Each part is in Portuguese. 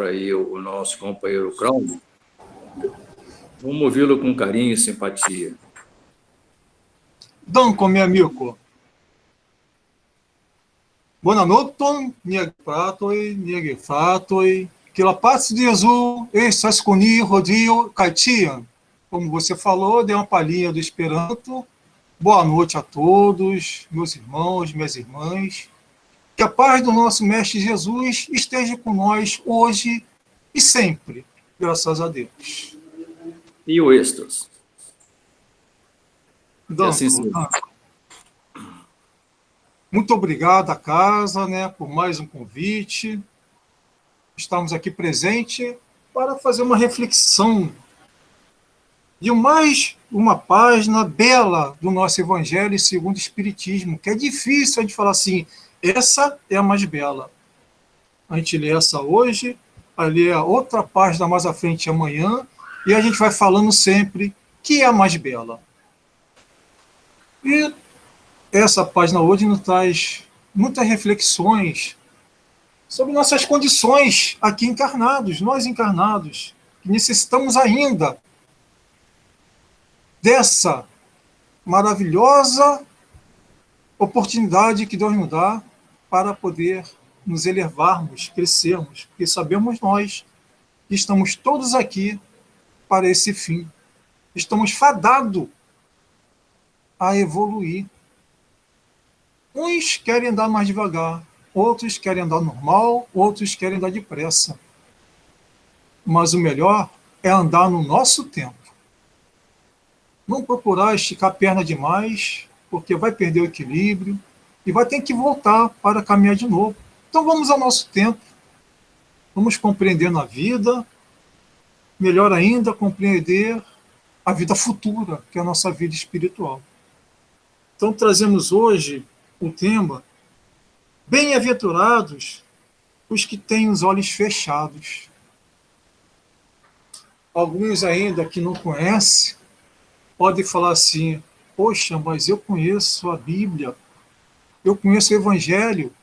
aí o nosso companheiro Crown, vamos ouvi-lo com carinho e simpatia. Dunque, meu amigo, buonanotte, miei fratoi, miei fratoi, que la paz de Jesus estás comigo, rodio, caitia. Como você falou, dei uma palhinha do Esperanto. Boa noite a todos, meus irmãos, minhas irmãs. Que a paz do nosso Mestre Jesus esteja com nós hoje e sempre, graças a Deus. E o Estos? Dunque, assim seja. Muito obrigado à casa, né, por mais um convite. Estamos aqui presentes para fazer uma reflexão de mais uma página bela do nosso Evangelho segundo o Espiritismo, que é difícil a gente falar assim, essa é a mais bela. A gente lê essa hoje, vai ler a outra página mais à frente amanhã, e a gente vai falando sempre que é a mais bela. E essa página hoje nos traz muitas reflexões sobre nossas condições aqui encarnados, nós encarnados, que necessitamos ainda dessa maravilhosa oportunidade que Deus nos dá para poder nos elevarmos, crescermos, porque sabemos nós que estamos todos aqui para esse fim. Estamos fadados a evoluir. Uns querem andar mais devagar, outros querem andar normal, outros querem andar depressa. Mas o melhor é andar no nosso tempo. Não procurar esticar a perna demais, porque vai perder o equilíbrio e vai ter que voltar para caminhar de novo. Então vamos ao nosso tempo, vamos compreendendo a vida, melhor ainda, compreender a vida futura, que é a nossa vida espiritual. Então trazemos hoje o tema Bem-aventurados os que têm os olhos fechados. Alguns ainda que não conhecem podem falar assim, poxa, mas eu conheço a Bíblia, eu conheço o Evangelho.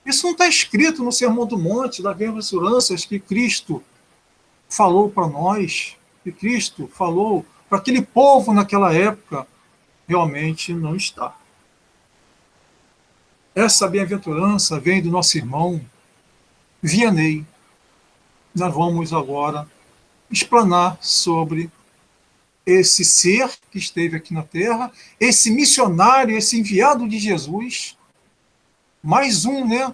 Isso não está escrito no Sermão do Monte, das bem-aventuranças que Cristo falou para nós, que Cristo falou para aquele povo naquela época. Realmente não está. Essa bem-aventurança vem do nosso irmão Vianney. Nós vamos agora explanar sobre esse ser que esteve aqui na Terra, esse missionário, esse enviado de Jesus, mais um, né?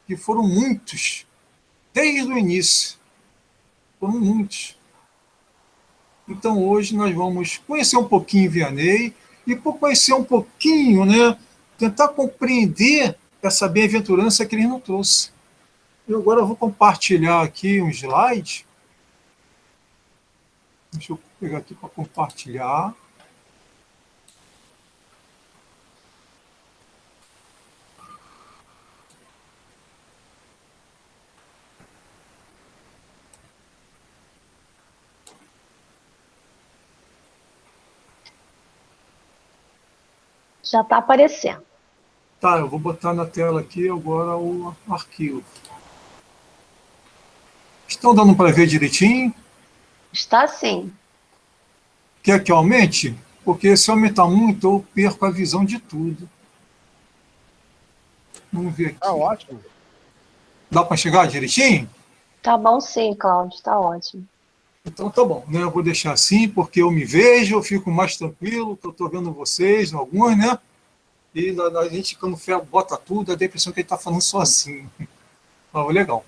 Que foram muitos, desde o início. Foram muitos. Então hoje nós vamos conhecer um pouquinho Vianney e por conhecer um pouquinho, né? Tentar compreender essa bem-aventurança que ele nos trouxe. E agora eu vou compartilhar aqui um slide. Deixa eu pegar aqui para compartilhar. Já está aparecendo. Tá, eu vou botar na tela aqui agora o arquivo. Estão dando para ver direitinho? Está sim. Quer que aumente? Porque se aumentar muito, eu perco a visão de tudo. Vamos ver aqui. Ah, ótimo. Dá para chegar direitinho? Tá bom sim, Cláudio, está ótimo. Então tá bom, né? Eu vou deixar assim, porque eu me vejo, eu fico mais tranquilo, que eu estou vendo vocês, alguns, né? E a gente, quando bota tudo, dá a impressão que ele está falando sozinho. Ah, legal.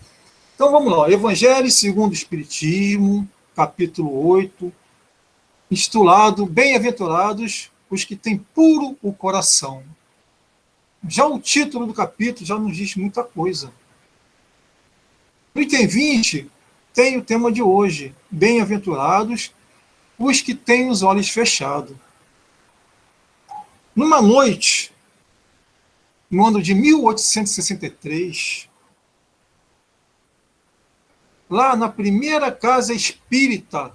Então vamos lá. Evangelho segundo o Espiritismo, capítulo 8, intitulado Bem-aventurados os que têm puro o coração. Já o título do capítulo já nos diz muita coisa. No item 20, tem o tema de hoje, Bem-aventurados os que têm os olhos fechados. Numa noite, no ano de 1863, lá na primeira casa espírita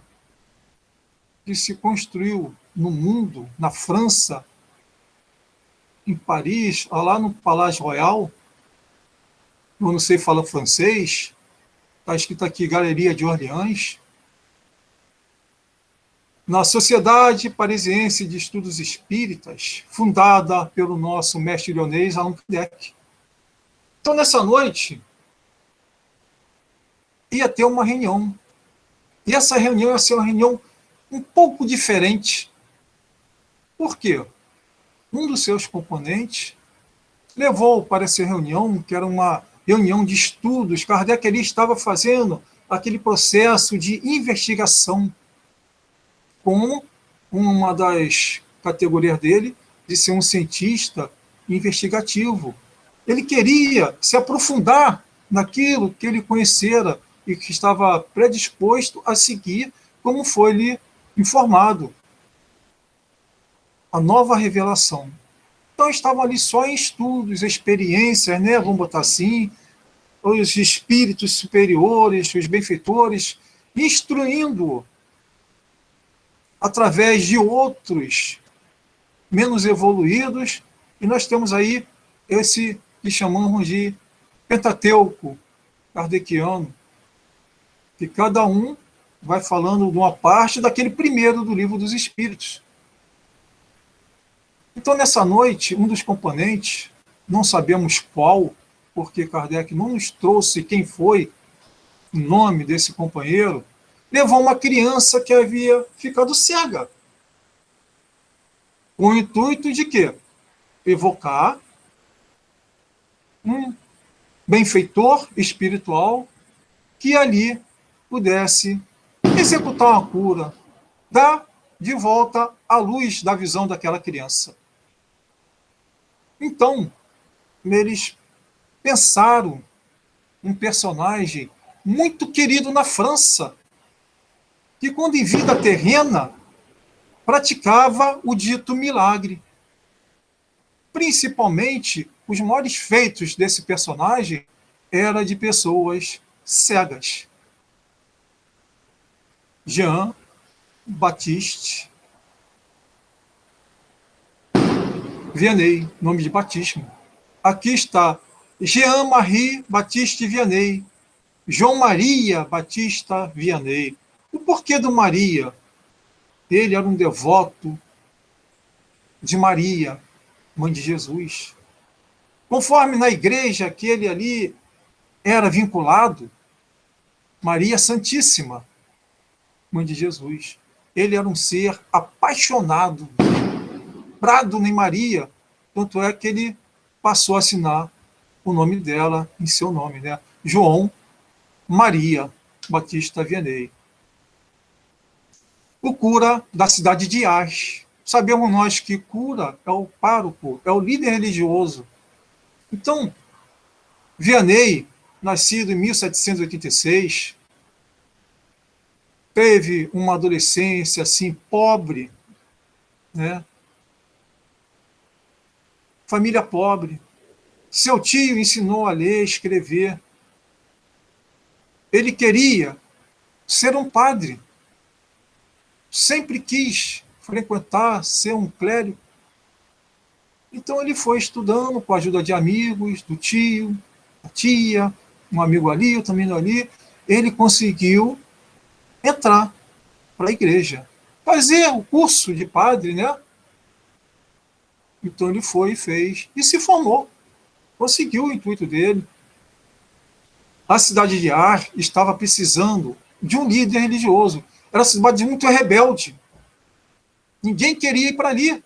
que se construiu no mundo, na França, em Paris, lá no Palácio Royal, eu não sei falar francês, está escrito aqui Galeria de Orleans, na Sociedade Parisiense de Estudos Espíritas, fundada pelo nosso mestre leonês Allan Kardec. Então, nessa noite, ia ter uma reunião. E essa reunião ia ser uma reunião um pouco diferente. Por quê? Um dos seus componentes levou para essa reunião, que era uma reunião de estudos. Kardec ali estava fazendo aquele processo de investigação com uma das categorias dele, de ser um cientista investigativo. Ele queria se aprofundar naquilo que ele conhecera e que estava predisposto a seguir, como foi-lhe informado. A nova revelação. Então, estavam ali só em estudos, experiências, né? Vamos botar assim, os espíritos superiores, os benfeitores, instruindo através de outros menos evoluídos, e nós temos aí esse que chamamos de Pentateuco kardeciano, que cada um vai falando de uma parte daquele primeiro do Livro dos Espíritos. Então, nessa noite, um dos componentes, não sabemos qual, porque Kardec não nos trouxe quem foi o nome desse companheiro, levou uma criança que havia ficado cega. Com o intuito de quê? Evocar um benfeitor espiritual que ali pudesse executar uma cura, dar de volta a luz da visão daquela criança. Então, eles pensaram um personagem muito querido na França, que quando em vida terrena, praticava o dito milagre. Principalmente, os maiores feitos desse personagem eram de pessoas cegas. Jean-Baptiste Vianney, nome de batismo. Aqui está Jean-Marie Baptiste Vianney, João Maria Batista Vianney. O porquê do Maria? Ele era um devoto de Maria, mãe de Jesus. Conforme na igreja que ele ali era vinculado, Maria Santíssima, mãe de Jesus. Ele era um ser apaixonado, brado em Maria, tanto é que ele passou a assinar o nome dela em seu nome, né? João Maria Batista Vianney. O cura da cidade de Ars. Sabemos nós que cura é o pároco, é o líder religioso. Então, Vianney, nascido em 1786, teve uma adolescência assim pobre, né? Família pobre. Seu tio ensinou a ler e escrever. Ele queria ser um padre. Sempre quis frequentar, ser um clérigo. Então ele foi estudando com a ajuda de amigos, do tio, da tia, um amigo ali, outro amigo ali. Ele conseguiu entrar para a igreja, fazer o curso de padre, né? Então ele foi e fez, e se formou. Conseguiu o intuito dele. A cidade de Ars estava precisando de um líder religioso. Era uma cidade muito rebelde. Ninguém queria ir para ali.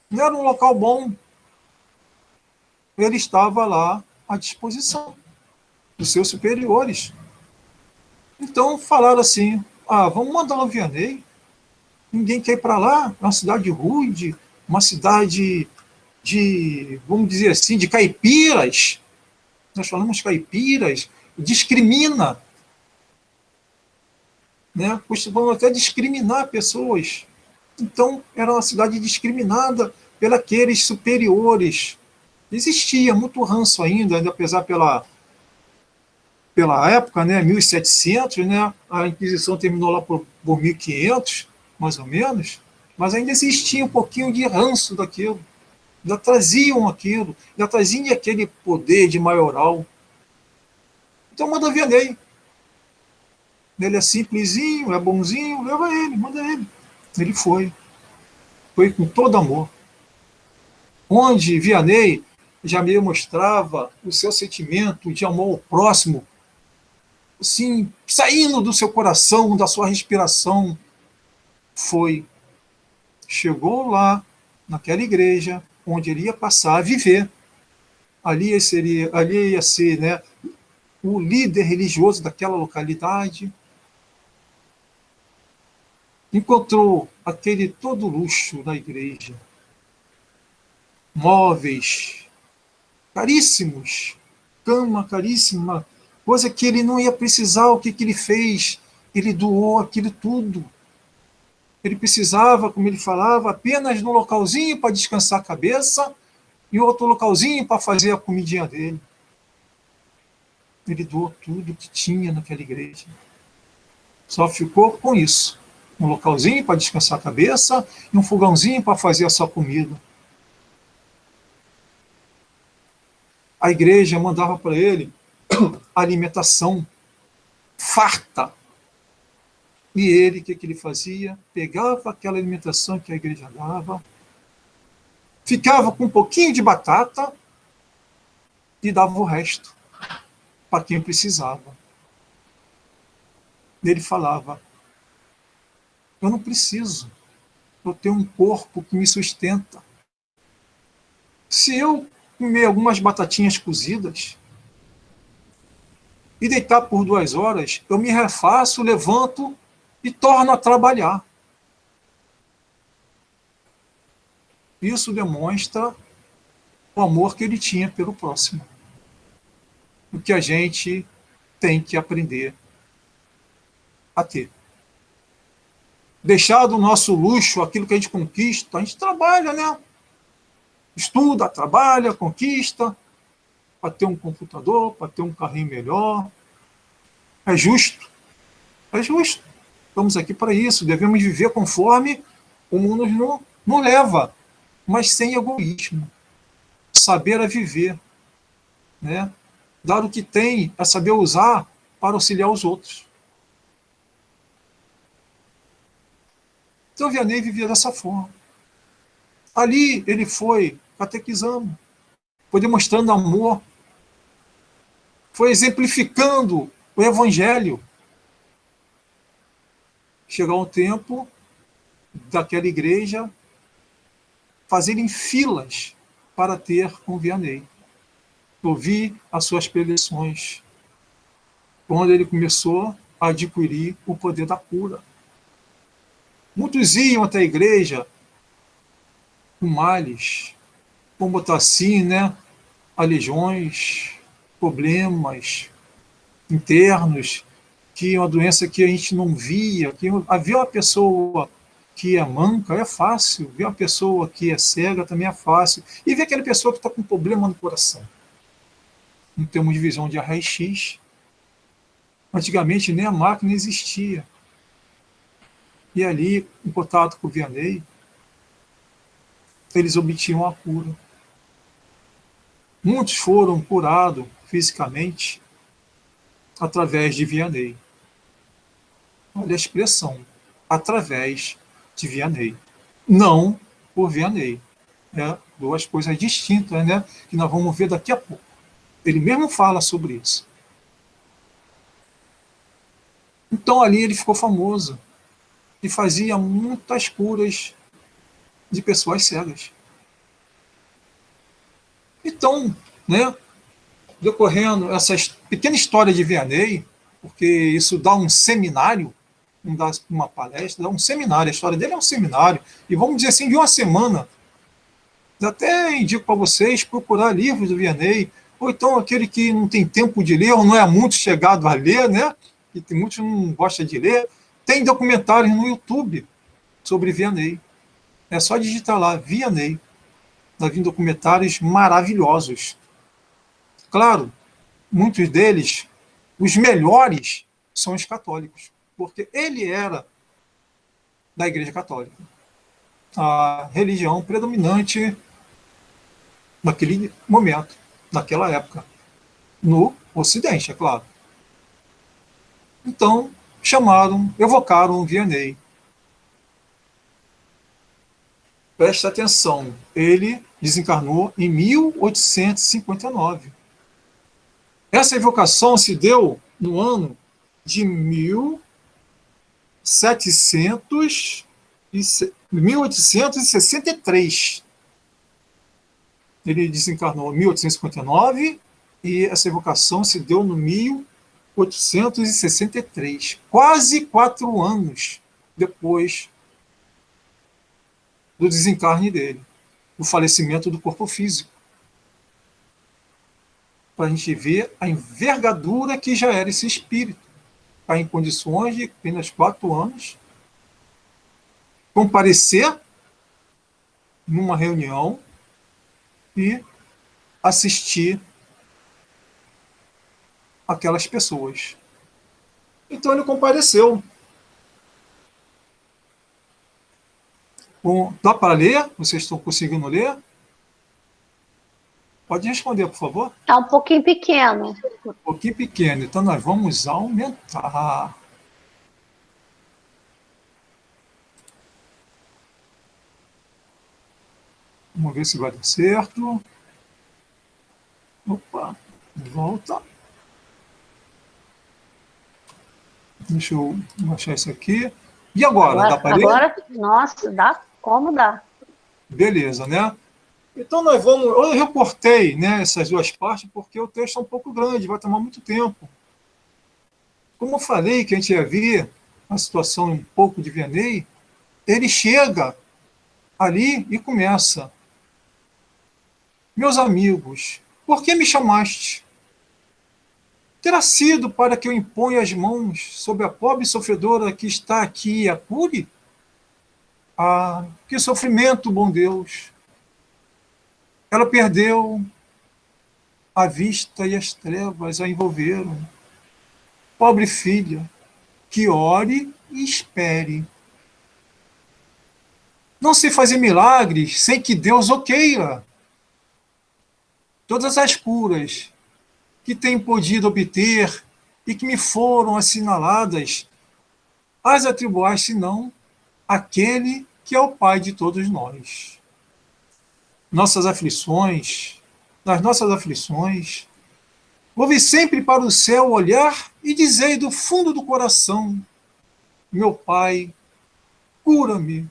Não era um local bom. Ele estava lá à disposição dos seus superiores. Então falaram assim, vamos mandar o Vianney. Ninguém quer ir para lá. É uma cidade rude, uma cidade de, vamos dizer assim, de caipiras. Nós falamos caipiras, discrimina. Né? Vão até discriminar pessoas. Então, era uma cidade discriminada pelos superiores. Existia muito ranço ainda apesar pela época, né, 1700, né, a Inquisição terminou lá por 1500, mais ou menos, mas ainda existia um pouquinho de ranço daquilo. Já traziam aquilo, já traziam aquele poder de maioral. Então manda Vianney. Ele é simplesinho, é bonzinho, leva ele, manda ele. Ele foi com todo amor. Onde Vianney já me mostrava o seu sentimento de amor ao próximo, assim, saindo do seu coração, da sua respiração. Chegou lá, naquela igreja, onde ele ia passar a viver. Ali ia ser, né, o líder religioso daquela localidade. Encontrou aquele todo luxo da igreja. Móveis caríssimos, cama caríssima, coisa que ele não ia precisar. O que ele fez? Ele doou aquilo tudo. Ele precisava, como ele falava, apenas de um localzinho para descansar a cabeça e outro localzinho para fazer a comidinha dele. Ele doou tudo que tinha naquela igreja. Só ficou com isso. Um localzinho para descansar a cabeça e um fogãozinho para fazer a sua comida. A igreja mandava para ele alimentação farta. E ele, o que ele fazia? Pegava aquela alimentação que a igreja dava, ficava com um pouquinho de batata e dava o resto para quem precisava. Ele falava: eu não preciso, eu tenho um corpo que me sustenta. Se eu comer algumas batatinhas cozidas e deitar por 2 horas, eu me refaço, levanto e torno a trabalhar. Isso demonstra o amor que ele tinha pelo próximo. O que a gente tem que aprender a ter. Deixar do nosso luxo aquilo que a gente conquista, a gente trabalha, né? Estuda, trabalha, conquista, para ter um computador, para ter um carrinho melhor. É justo. É justo. Estamos aqui para isso. Devemos viver conforme o mundo nos leva, mas sem egoísmo. Saber a viver. Né? Dar o que tem, é saber usar para auxiliar os outros. Então, Vianney vivia dessa forma. Ali ele foi catequizando, foi demonstrando amor, foi exemplificando o evangelho. Chegou um tempo daquela igreja fazerem filas para ter com Vianney. Ouvir as suas preleções, quando ele começou a adquirir o poder da cura. Muitos iam até a igreja com males, vamos botar assim, né? Aleijões, problemas internos, que é uma doença que a gente não via, que havia uma pessoa que é manca, é fácil, ver uma pessoa que é cega também é fácil, e ver aquela pessoa que está com problema no coração. Não temos visão de raio-x. Antigamente nem a máquina existia. E ali, em contato com o Vianney, eles obtinham a cura. Muitos foram curados fisicamente através de Vianney. Olha a expressão, através de Vianney. Não por Vianney. É 2 coisas distintas, né? Que nós vamos ver daqui a pouco. Ele mesmo fala sobre isso. Então ali ele ficou famoso e fazia muitas curas de pessoas cegas. Então, né, decorrendo essa pequena história de Vianney, porque isso dá um seminário, não dá uma palestra, dá um seminário, a história dele é um seminário, e vamos dizer assim, de 1 semana. Até indico para vocês procurar livros do Vianney, ou então aquele que não tem tempo de ler, ou não é muito chegado a ler, né? E tem muitos que não gostam de ler. Tem documentários no YouTube sobre Vianney. É só digitar lá, Vianney. Vai vir documentários maravilhosos. Claro, muitos deles, os melhores, são os católicos, porque ele era da Igreja Católica. A religião predominante naquele momento, naquela época, no Ocidente, é claro. Então, evocaram o Vianney. Preste atenção, ele desencarnou em 1859. Essa evocação se deu no ano de 1863. Ele desencarnou em 1859 e essa evocação se deu no 1863, quase 4 anos depois do desencarne dele, do falecimento do corpo físico. Para a gente ver a envergadura que já era esse espírito. Está em condições de, apenas 4 anos, comparecer numa reunião e assistir aquelas pessoas. Então ele compareceu. Dá para ler? Vocês estão conseguindo ler? Pode responder, por favor. Está um pouquinho pequeno. Um pouquinho pequeno, então nós vamos aumentar. Vamos ver se vai dar certo. Opa, volta. Deixa eu baixar isso aqui. E agora? Dá para ler? Agora, nossa, dá? Como dá? Beleza, né? Então nós vamos. Eu reportei, né, essas duas partes porque o texto é um pouco grande, vai tomar muito tempo. Como eu falei que a gente ia ver a situação um pouco de Vianney, ele chega ali e começa. Meus amigos, por que me chamaste? Terá sido para que eu imponha as mãos sobre a pobre sofredora que está aqui e a cure? Ah, que sofrimento, bom Deus! Ela perdeu a vista e as trevas a envolveram. Pobre filha, que ore e espere. Não se fazem milagres sem que Deus o queira. Todas as curas que tenho podido obter e que me foram assinaladas, as atribuais senão aquele que é o Pai de todos nós. Nas nossas aflições, ouve sempre para o céu olhar e dizei do fundo do coração, meu Pai, cura-me,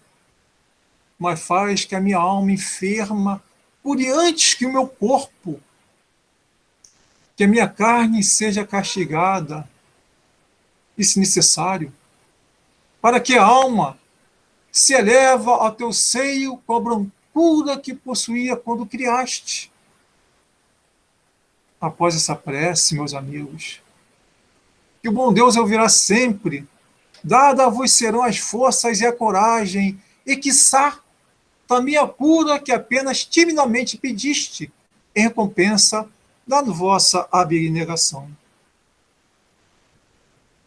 mas faz que a minha alma enferma cure antes que o meu corpo, que a minha carne seja castigada, e se necessário, para que a alma se eleva ao teu seio com a brancura que possuía quando criaste. Após essa prece, meus amigos, que o bom Deus ouvirá sempre, dada a vos serão as forças e a coragem, e quiçá também a cura que apenas timidamente pediste, em recompensa da vossa abnegação.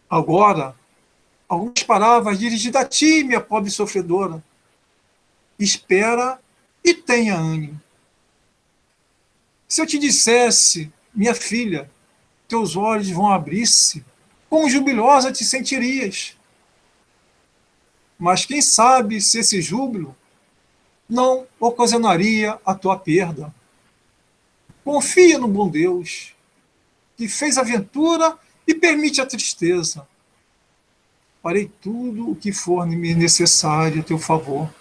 Agora, algumas palavras dirigidas a ti, minha pobre sofredora. Espera e tenha ânimo. Se eu te dissesse, minha filha, teus olhos vão abrir-se, como jubilosa te sentirias. Mas quem sabe se esse júbilo não ocasionaria a tua perda. Confia no bom Deus, que fez a ventura e permite a tristeza. Farei tudo o que for necessário a teu favor.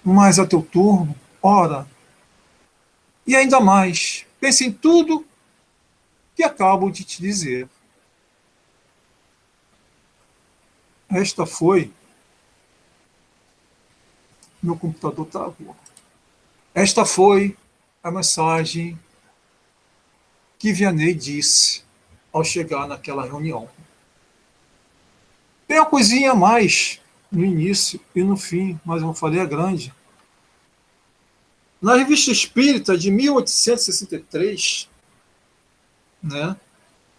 Mas a teu turno, ora, e ainda mais, pense em tudo que acabo de te dizer. Esta foi... Meu computador travou. Esta foi a mensagem que Vianney disse ao chegar naquela reunião. Tem uma coisinha a mais no início e no fim, mas eu falei a grande. Na Revista Espírita de 1863, né,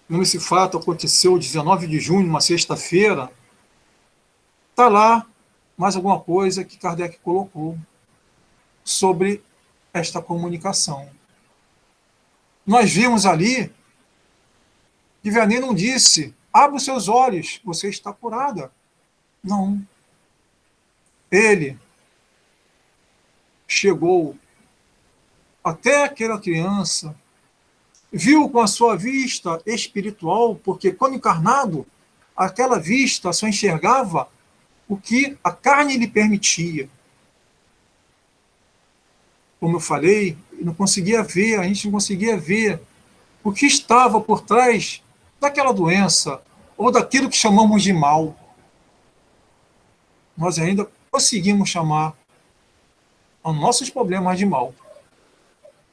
como esse fato aconteceu 19 de junho, uma sexta-feira, está lá mais alguma coisa que Kardec colocou sobre esta comunicação. Nós vimos ali que Vianney não disse abre os seus olhos, você está curada. Não. Ele chegou até aquela criança, viu com a sua vista espiritual, porque quando encarnado, aquela vista só enxergava o que a carne lhe permitia. Como eu falei, não conseguia ver, a gente não conseguia ver o que estava por trás daquela doença, ou daquilo que chamamos de mal. Nós ainda conseguimos chamar os nossos problemas de mal.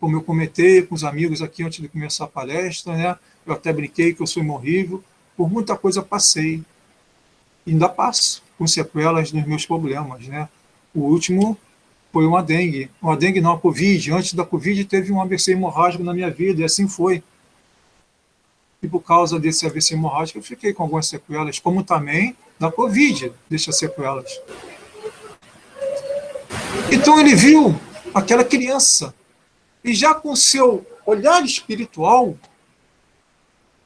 Como eu comentei com os amigos aqui antes de começar a palestra, né? Eu até brinquei que eu sou imorrível, por muita coisa passei. E ainda passo com sequelas dos meus problemas, né? O último foi uma dengue não, a Covid. Antes da Covid teve um AVC hemorrágico na minha vida, e assim foi. E por causa desse AVC hemorrágico eu fiquei com algumas sequelas, como também da Covid deixa sequelas. Então ele viu aquela criança, e já com seu olhar espiritual,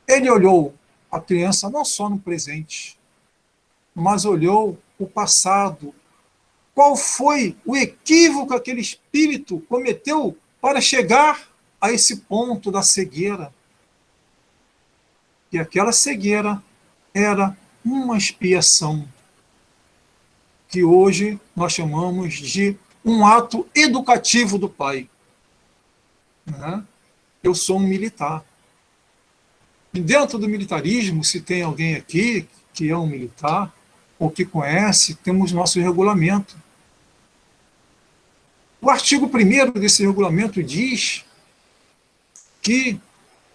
ele olhou a criança não só no presente, mas olhou o passado. Qual foi o equívoco que aquele espírito cometeu para chegar a esse ponto da cegueira? E aquela cegueira era uma expiação, que hoje nós chamamos de um ato educativo do pai. Né? Eu sou um militar. E dentro do militarismo, se tem alguém aqui que é um militar, ou que conhece, temos nosso regulamento. O artigo 1º desse regulamento diz que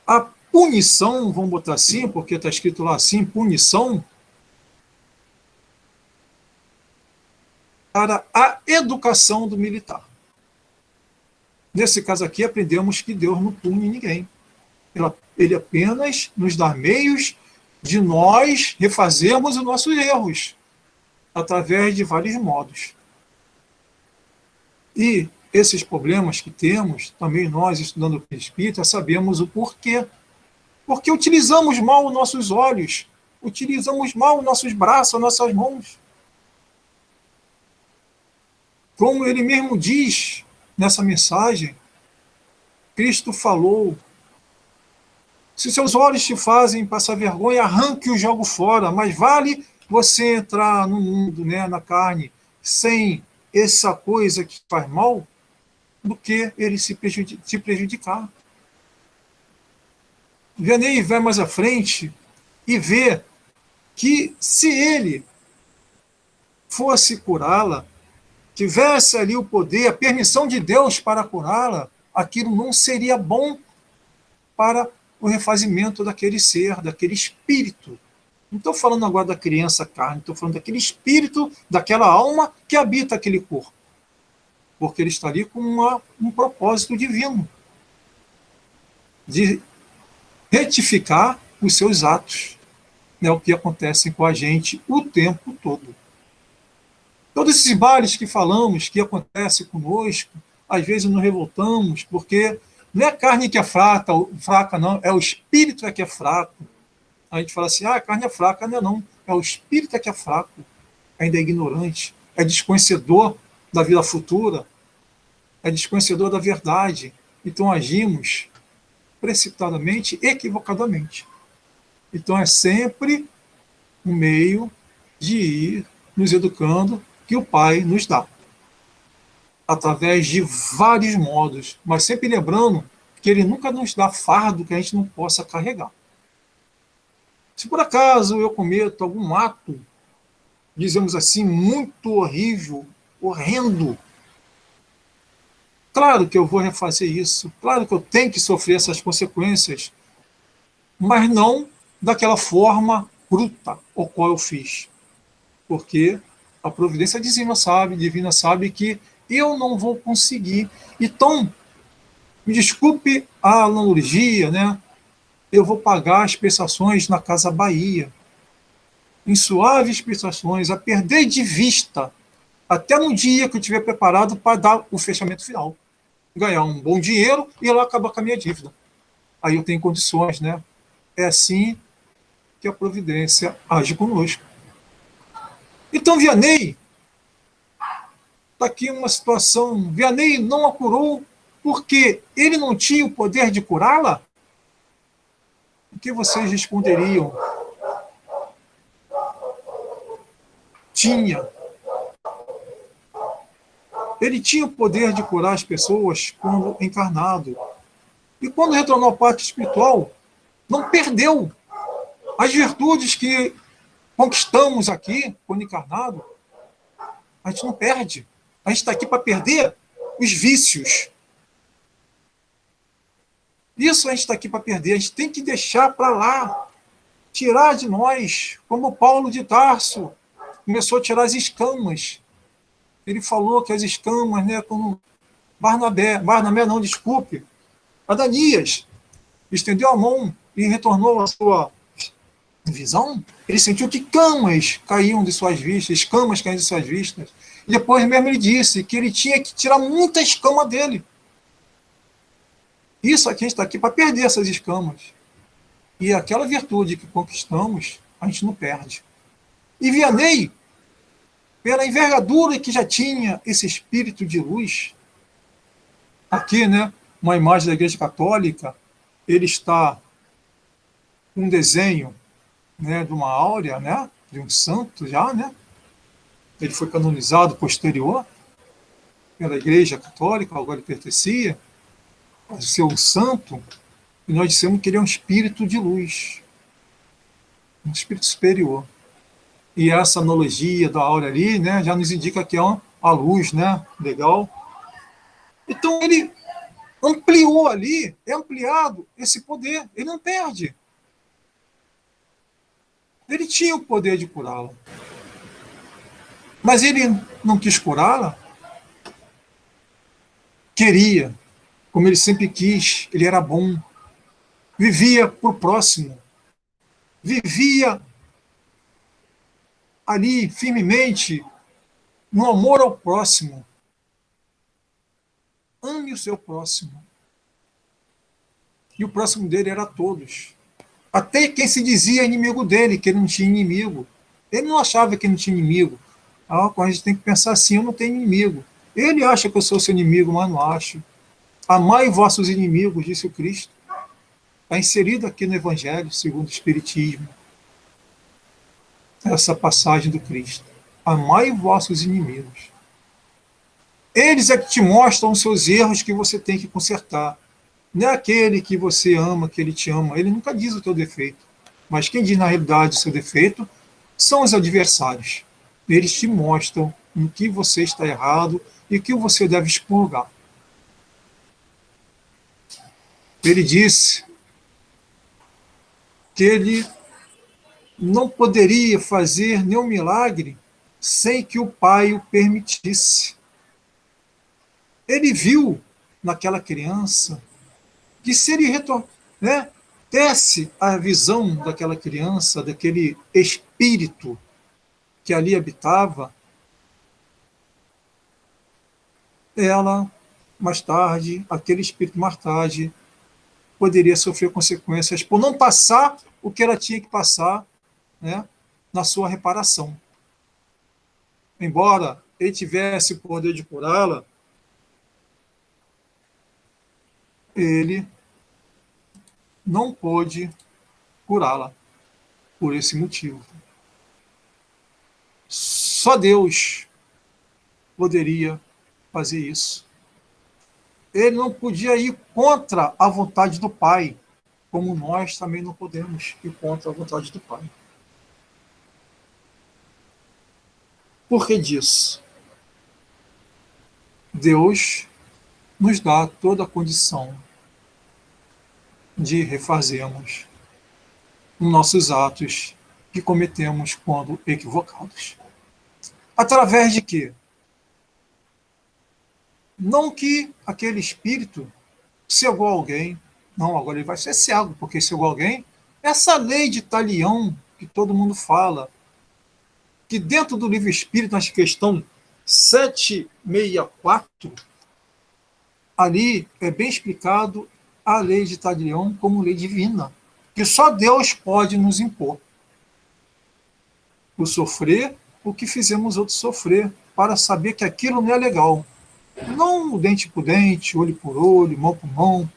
a punição, vamos botar assim, porque está escrito lá assim, punição, para a educação do militar. Nesse caso aqui, aprendemos que Deus não pune ninguém. Ele apenas nos dá meios de nós refazermos os nossos erros, através de vários modos. E esses problemas que temos, também nós, estudando o Espírita, sabemos o porquê. Porque utilizamos mal os nossos olhos, utilizamos mal os nossos braços, as nossas mãos. Como ele mesmo diz nessa mensagem, Cristo falou: se seus olhos te fazem passar vergonha, arranque o jogo fora, mas vale você entrar no mundo, né, na carne, sem essa coisa que faz mal, do que ele se prejudicar. Vianney vai mais à frente e vê que se ele fosse curá-la, tivesse ali o poder, a permissão de Deus para curá-la, aquilo não seria bom para o refazimento daquele ser, daquele espírito. Não estou falando agora da criança carne, estou falando daquele espírito, daquela alma que habita aquele corpo. Porque ele está ali com um propósito divino de retificar os seus atos. É o que acontece com a gente o tempo todo. Todos esses males que falamos, que acontecem conosco, às vezes nos revoltamos, porque não é a carne que é fraca não, é o espírito que é fraco. A gente fala assim, a carne é fraca, não, é o espírito que é fraco, ainda é ignorante, é desconhecedor da vida futura, é desconhecedor da verdade. Então agimos precipitadamente, equivocadamente. Então é sempre um meio de ir nos educando que o Pai nos dá, através de vários modos, mas sempre lembrando que ele nunca nos dá fardo que a gente não possa carregar. Se por acaso eu cometo algum ato, dizemos assim, muito horrível, horrendo, claro que eu vou refazer isso, claro que eu tenho que sofrer essas consequências, mas não daquela forma bruta o qual eu fiz. Porque a providência divina sabe que eu não vou conseguir. Então, me desculpe a analogia, né? Eu vou pagar as prestações na Casa Bahia, em suaves prestações, a perder de vista, até no dia que eu estiver preparado para dar o fechamento final. Ganhar um bom dinheiro e lá acabar com a minha dívida. Aí eu tenho condições, né? É assim que que a providência age conosco. Então, Vianney, está aqui uma situação, Vianney não a curou porque ele não tinha o poder de curá-la? O que vocês responderiam? Tinha. Ele tinha o poder de curar as pessoas quando encarnado. E quando retornou ao pátio espiritual, não perdeu as virtudes que conquistamos aqui, quando encarnado. A gente não perde. A gente está aqui para perder os vícios. Isso a gente está aqui para perder. A gente tem que deixar para lá, tirar de nós, como Paulo de Tarso começou a tirar as escamas. Ele falou que as escamas, né, como Barnabé não, desculpe, Ananias estendeu a mão e retornou à sua visão. Ele sentiu que camas caíam de suas vistas, escamas caíam de suas vistas. E depois mesmo ele disse que ele tinha que tirar muita escama dele. Isso aqui, a gente está aqui para perder essas escamas. E aquela virtude que conquistamos, a gente não perde. E Vianney, pela envergadura que já tinha esse espírito de luz, aqui, né, uma imagem da Igreja Católica, ele está com um desenho, né, de uma áurea, né, de um santo já, né? Ele foi canonizado posterior pela Igreja Católica, agora ele pertencia a ser um santo, e nós dissemos que ele é um espírito de luz, um espírito superior. E essa analogia da áurea ali, né, já nos indica que é a luz, né, legal. Então ele ampliou ali, é ampliado esse poder, ele não perde. Ele tinha o poder de curá-la. Mas ele não quis curá-la. Queria, como ele sempre quis, ele era bom. Vivia para o próximo. Vivia ali firmemente no amor ao próximo. Ame o seu próximo. E o próximo dele era todos. Até quem se dizia inimigo dele, que ele não tinha inimigo. Ele não achava que não tinha inimigo. A gente tem que pensar assim, eu não tenho inimigo. Ele acha que eu sou seu inimigo, mas não acho. Amai vossos inimigos, disse o Cristo. Está inserido aqui no Evangelho, segundo o Espiritismo. Essa passagem do Cristo. Amai vossos inimigos. Eles é que te mostram os seus erros que você tem que consertar. Não é aquele que você ama, que ele te ama. Ele nunca diz o teu defeito. Mas quem diz na realidade o seu defeito são os adversários. Eles te mostram no que você está errado e o que você deve expurgar. Ele disse que ele não poderia fazer nenhum milagre sem que o Pai o permitisse. Ele viu naquela criança que se ele desse a visão daquela criança, daquele espírito que ali habitava, ela, mais tarde, aquele espírito mais tarde, poderia sofrer consequências por não passar o que ela tinha que passar, né, na sua reparação. Embora ele tivesse o poder de curá-la, ele não pôde curá-la por esse motivo. Só Deus poderia fazer isso. Ele não podia ir contra a vontade do Pai, como nós também não podemos ir contra a vontade do Pai. Por que disso? Deus nos dá toda a condição de refazermos os nossos atos que cometemos quando equivocados. Através de quê? Não que aquele espírito cegou alguém, não, agora ele vai ser cego, porque cegou alguém. Essa lei de Talião, que todo mundo fala, que dentro do livro Espírito, na questão 764, ali é bem explicado a lei de Talião como lei divina, que só Deus pode nos impor. o sofrer o que fizemos outros sofrer, para saber que aquilo não é legal. Não dente por dente, olho por olho, mão por mão,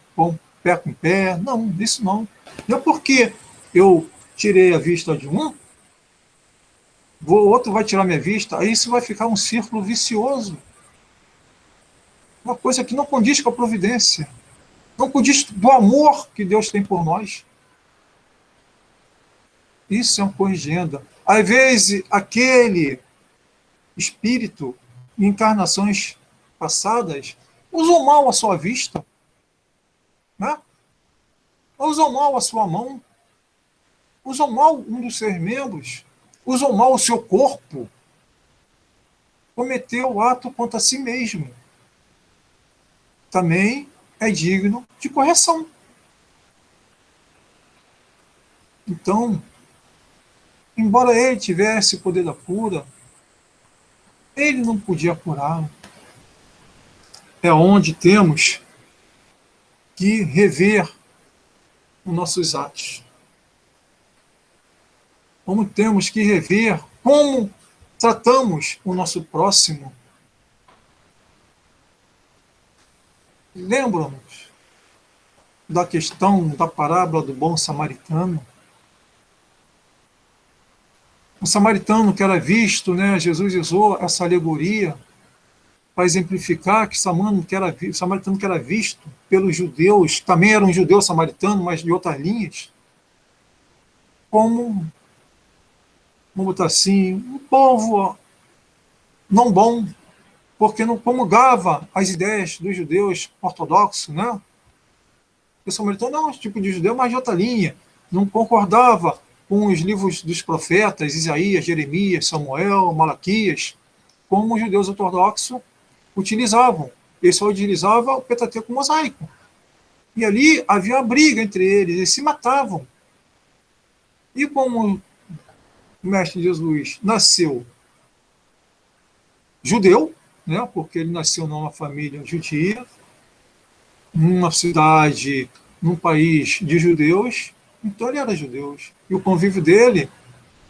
pé com pé. Não, isso não. Não é porque eu tirei a vista de um, o outro vai tirar minha vista, aí isso vai ficar um círculo vicioso. Uma coisa que não condiz com a providência. Não condiz do amor que Deus tem por nós. Isso é uma corrigenda. Às vezes, aquele espírito, em encarnações passadas, usou mal a sua vista, né? Usou mal a sua mão, usou mal um dos seus membros, usou mal o seu corpo, cometeu o ato contra si mesmo. Também é digno de correção. Então, embora ele tivesse o poder da cura, ele não podia curá-lo. É onde temos que rever os nossos atos. Como temos que rever como tratamos o nosso próximo. Lembram-nos da questão da parábola do bom samaritano? O samaritano que era visto, né, Jesus usou essa alegoria para exemplificar que o samaritano que era visto pelos judeus, também era um judeu samaritano, mas de outras linhas, como, vamos botar assim, um povo não bom, porque não comungava as ideias dos judeus ortodoxos, né? O samaritano não é um tipo de judeu, mas de outra linha, não concordava com os livros dos profetas, Isaías, Jeremias, Samuel, Malaquias, como os judeus ortodoxos utilizavam. Eles só utilizavam o Pentateuco mosaico. E ali havia uma briga entre eles, eles se matavam. E como o Mestre Jesus nasceu judeu, né, porque ele nasceu numa família judia, numa cidade, num país de judeus, então ele era judeu. E o convívio dele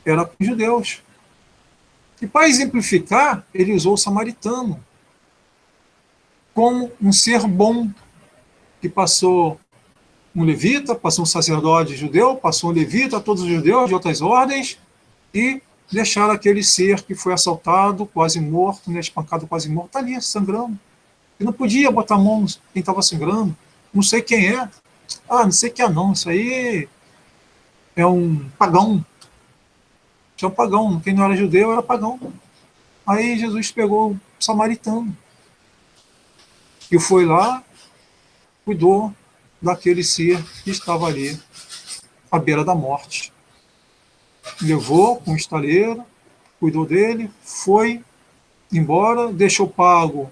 era com judeus. E para exemplificar, ele usou o samaritano como um ser bom, que passou um levita, passou um sacerdote judeu, passou um levita, todos os judeus de outras ordens, e deixaram aquele ser que foi assaltado, quase morto, né, espancado, quase morto, ali, sangrando. E não podia botar a mão quem estava sangrando. Não sei quem é. Ah, não sei quem é não, isso aí é um pagão. Isso é um pagão, quem não era judeu era pagão. Aí Jesus pegou o samaritano e foi lá, cuidou daquele ser que estava ali, à beira da morte. Levou com o estaleiro, cuidou dele, foi embora, deixou pago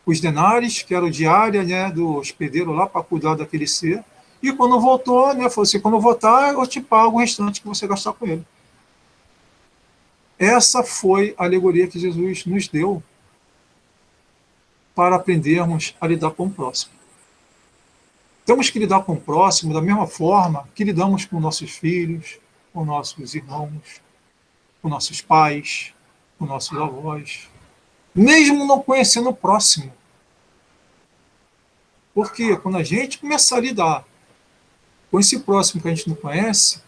os denários, que era o diária, né, do hospedeiro lá, para cuidar daquele ser. E quando voltou, né, falou assim, quando eu voltar, eu te pago o restante que você gastar com ele. Essa foi a alegoria que Jesus nos deu para aprendermos a lidar com o próximo. Temos que lidar com o próximo da mesma forma que lidamos com nossos filhos, com nossos irmãos, com nossos pais, com nossos avós, mesmo não conhecendo o próximo. Porque quando a gente começar a lidar com esse próximo que a gente não conhece,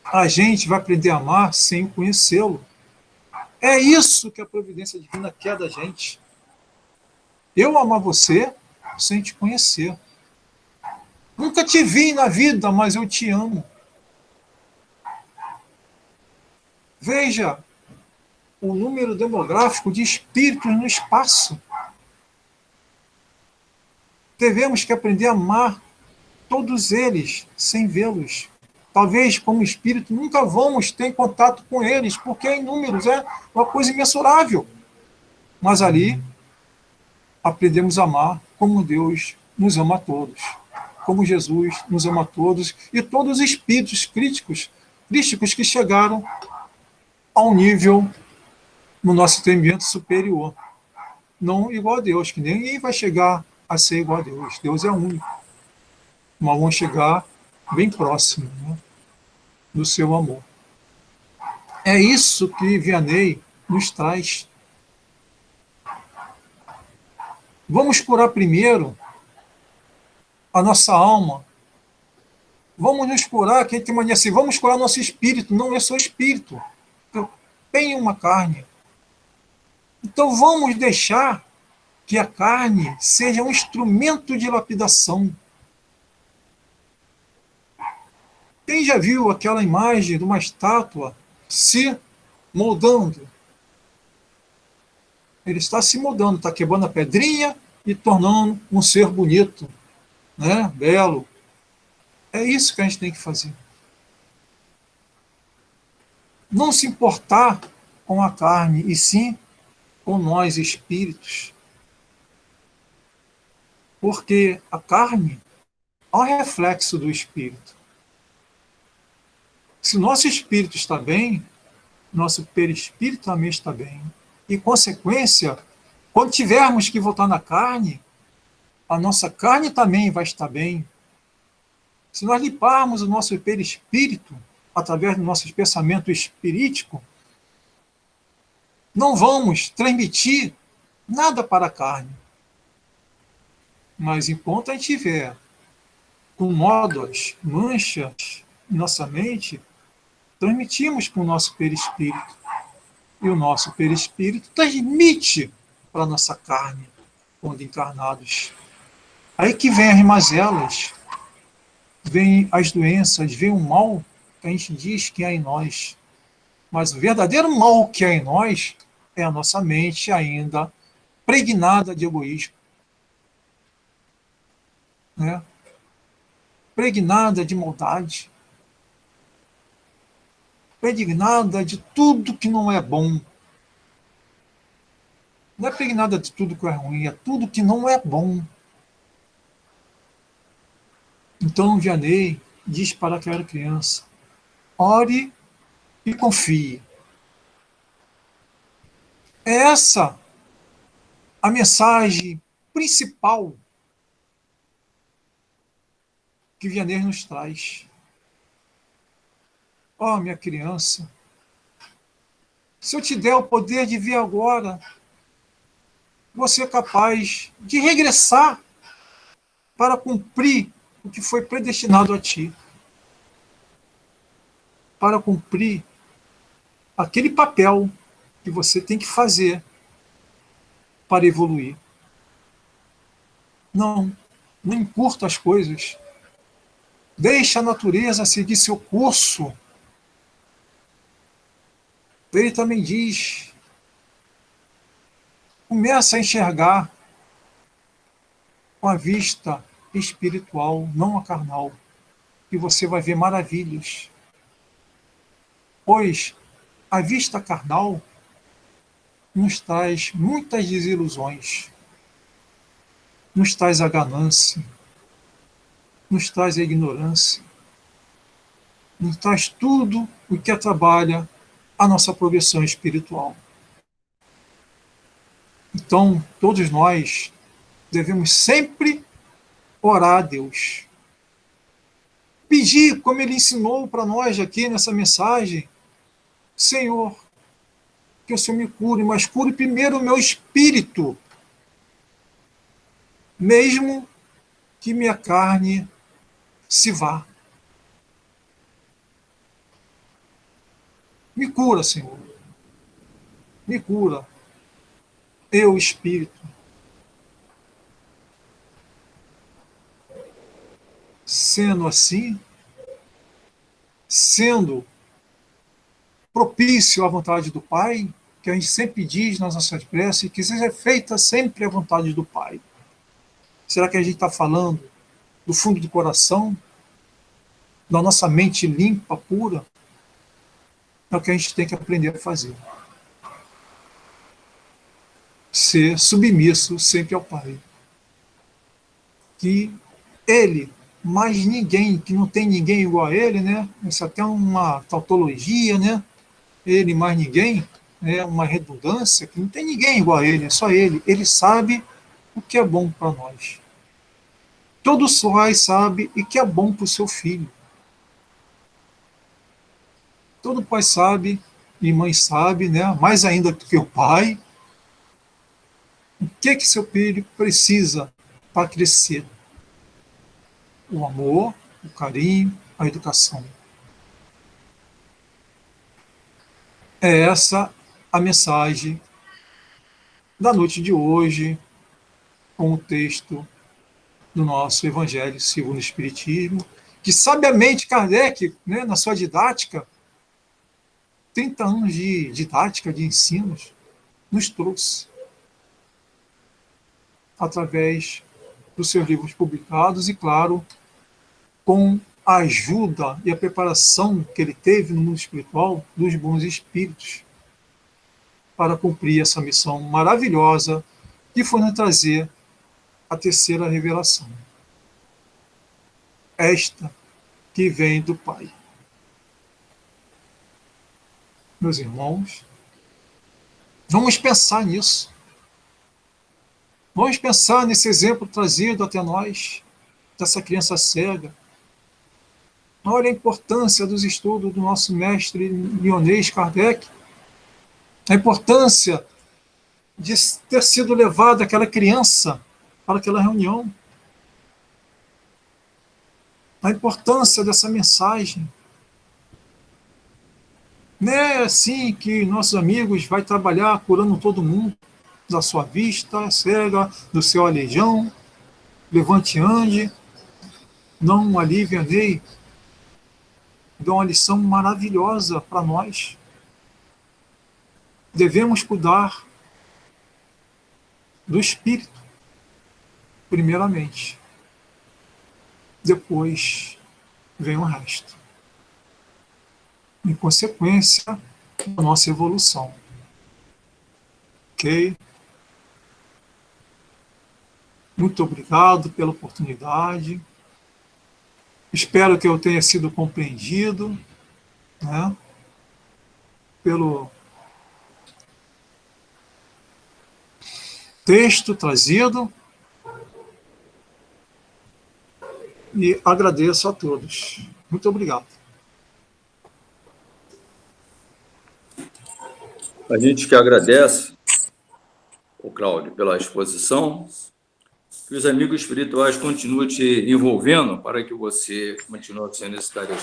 a gente vai aprender a amar sem conhecê-lo. É isso que a providência divina quer da gente. Eu amar você sem te conhecer. Nunca te vi na vida, mas eu te amo. Veja o número demográfico de espíritos no espaço. Devemos que aprender a amar todos eles, sem vê-los. Talvez, como espírito, nunca vamos ter contato com eles, porque em números é uma coisa imensurável. Mas ali, aprendemos a amar como Deus nos ama a todos, como Jesus nos ama a todos, e todos os espíritos críticos que chegaram a um nível no nosso entendimento superior. Não igual a Deus, que ninguém vai chegar a ser igual a Deus. Deus é único. Mas vão chegar bem próximo, né, do seu amor. É isso que Vianney nos traz. Vamos curar primeiro a nossa alma. Vamos nos curar, quem tem mania assim, vamos curar nosso espírito. Não, eu sou espírito. Eu tenho uma carne. Então vamos deixar que a carne seja um instrumento de lapidação. Quem já viu aquela imagem de uma estátua se moldando? Ele está se moldando, está quebrando a pedrinha e tornando um ser bonito, né? Belo. É isso que a gente tem que fazer. Não se importar com a carne, e sim com nós espíritos. Porque a carne é um reflexo do espírito. Se nosso espírito está bem, nosso perispírito também está bem. E, consequência, quando tivermos que voltar na carne, a nossa carne também vai estar bem. Se nós limparmos o nosso perispírito através do nosso pensamento espirítico, não vamos transmitir nada para a carne. Mas enquanto a gente tiver com nódoas, manchas em nossa mente, transmitimos para o nosso perispírito. E o nosso perispírito transmite para a nossa carne, quando encarnados. Aí que vem as mazelas, vem as doenças, vem o mal que a gente diz que há em nós. Mas o verdadeiro mal que há em nós é a nossa mente ainda pregnada de egoísmo. Né? Pregnada de maldade. Pregnada de tudo que não é bom. Não é pregnada de tudo que é ruim, é tudo que não é bom. Então, Vianney diz para aquela criança: ore e confie. É essa a mensagem principal que Vianney nos traz. Ó, minha criança, se eu te der o poder de ver agora, você é capaz de regressar para cumprir o que foi predestinado a ti. Para cumprir aquele papel que você tem que fazer para evoluir. Não encurta as coisas. Deixa a natureza seguir seu curso. Ele também diz: começa a enxergar com a vista espiritual, não a carnal, e você vai ver maravilhas. Pois a vista carnal nos traz muitas desilusões, nos traz a ganância, nos traz a ignorância, nos traz tudo o que atrapalha a nossa progressão espiritual. Então, todos nós devemos sempre orar a Deus. Pedir, como ele ensinou para nós aqui nessa mensagem: Senhor, que o Senhor me cure, mas cure primeiro o meu espírito, mesmo que minha carne se vá. Me cura, Senhor. Me cura. Eu, espírito. Sendo assim, sendo propício à vontade do Pai, que a gente sempre diz nas nossas preces, que seja feita sempre a vontade do Pai. Será que a gente está falando do fundo do coração, da nossa mente limpa, pura? É o que a gente tem que aprender a fazer. Ser submisso sempre ao Pai. Que Ele, mais ninguém, que não tem ninguém igual a Ele, né? Isso até é uma tautologia, né? Ele mais ninguém, é uma redundância, que não tem ninguém igual a Ele, é só Ele. Ele sabe o que é bom para nós. Todo pai sabe o que é bom para o seu filho. Todo pai sabe e mãe sabe, né? Mais ainda do que o pai, o que seu filho precisa para crescer. O amor, o carinho, a educação. É essa a mensagem da noite de hoje, com o texto do nosso Evangelho segundo o Espiritismo, que sabiamente Kardec, né, na sua didática, 30 anos de didática, de ensinos, nos trouxe através dos seus livros publicados e, claro, com a ajuda e a preparação que ele teve no mundo espiritual dos bons espíritos para cumprir essa missão maravilhosa que foi nos trazer a terceira revelação. Esta que vem do Pai. Meus irmãos, vamos pensar nisso. Vamos pensar nesse exemplo trazido até nós, dessa criança cega. Olha a importância dos estudos do nosso mestre Lyonês Kardec, a importância de ter sido levado aquela criança para aquela reunião, a importância dessa mensagem. Não é assim que nossos amigos vai trabalhar curando todo mundo, da sua vista cega, do seu aleijão, levante e ande, não alivie, andei, dá uma lição maravilhosa para nós. Devemos cuidar do espírito, primeiramente. Depois vem o resto. Em consequência da nossa evolução. Ok? Muito obrigado pela oportunidade. Espero que eu tenha sido compreendido, né, pelo texto trazido. E agradeço a todos. Muito obrigado. A gente que agradece, o Cláudio, pela exposição, que os amigos espirituais continuem te envolvendo para que você continue sendo esse tarefa.